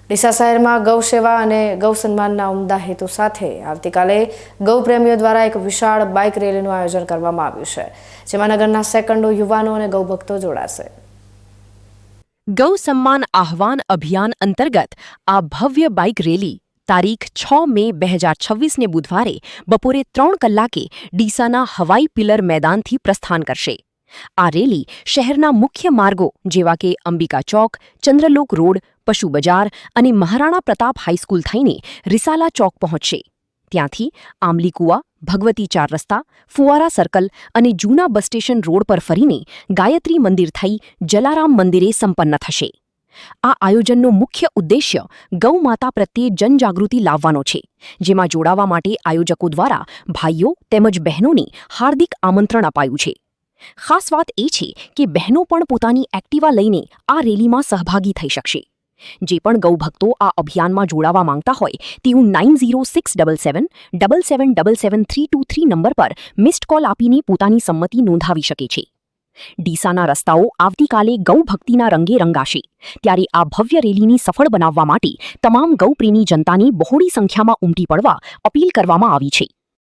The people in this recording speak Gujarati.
ડીસા શહેરમાં ગૌ સેવા અને ગૌ સન્માનના ઉમદા હેતુ સાથે આવતીકાલે ગૌ પ્રેમીઓ દ્વારા એક વિશાળ બાઇક રેલીનું આયોજન કરવામાં આવ્યું છે, જેમાં નગરના સેંકડો યુવાનો અને ગૌ ભક્તો જોડાશે। ગૌ સન્માન આહવાન અભિયાન અંતર્ગત આ ભવ્ય બાઇક રેલી તારીખ 6 મે 2026ને બુધવારે બપોરે 3 કલાકે ડીસાના હવાઈ પિલર મેદાનથી પ્રસ્થાન કરશે। આ રેલી શહેરના મુખ્ય માર્ગો જેવા કે અંબિકા ચોક, ચંદ્રલોક રોડ, પશુ બજાર અને મહારાણા પ્રતાપ હાઈસ્કૂલ થઈને રિસાલા ચોક પહોંચશે। ત્યાંથી આમલીકુવા, ભગવતી 4 રસ્તા, ફુવારા સર્કલ અને જૂના બસ સ્ટેશન રોડ પર ફરીને ગાયત્રી મંદિર થઈ જલારામ મંદિરે સંપન્ન થશે। આ આયોજનનો મુખ્ય ઉદ્દેશ્ય ગૌ માતા પ્રત્યે જનજાગૃતિ લાવવાનો છે, જેમાં જોડાવા માટે આયોજકો દ્વારા ભાઈઓ તેમજ બહેનોને હાર્દિક આમંત્રણ અપાયું છે। ખાસ વાત એ છે કે બહેનો પણ પોતાની એક્ટિવા લઈને આ રેલીમાં સહભાગી થઈ શકશે। જે પણ ગૌ ભક્તો આ અભિયાનમાં જોડાવા માંગતા હોય તેઓ 906777777323 નંબર પર મિસ્ડ કોલ આપીને પોતાની સંમતિ નોંધાવી શકે છે। ડીસાના રસ્તાઓ આવતીકાલે ગૌ ભક્તિના રંગે રંગાશે, ત્યારે આ ભવ્ય રેલીની સફળ બનાવવા માટે તમામ ગૌપ્રેમી જનતાને બહોળી સંખ્યામાં ઉમટી પડવા અપીલ કરવામાં આવી છે।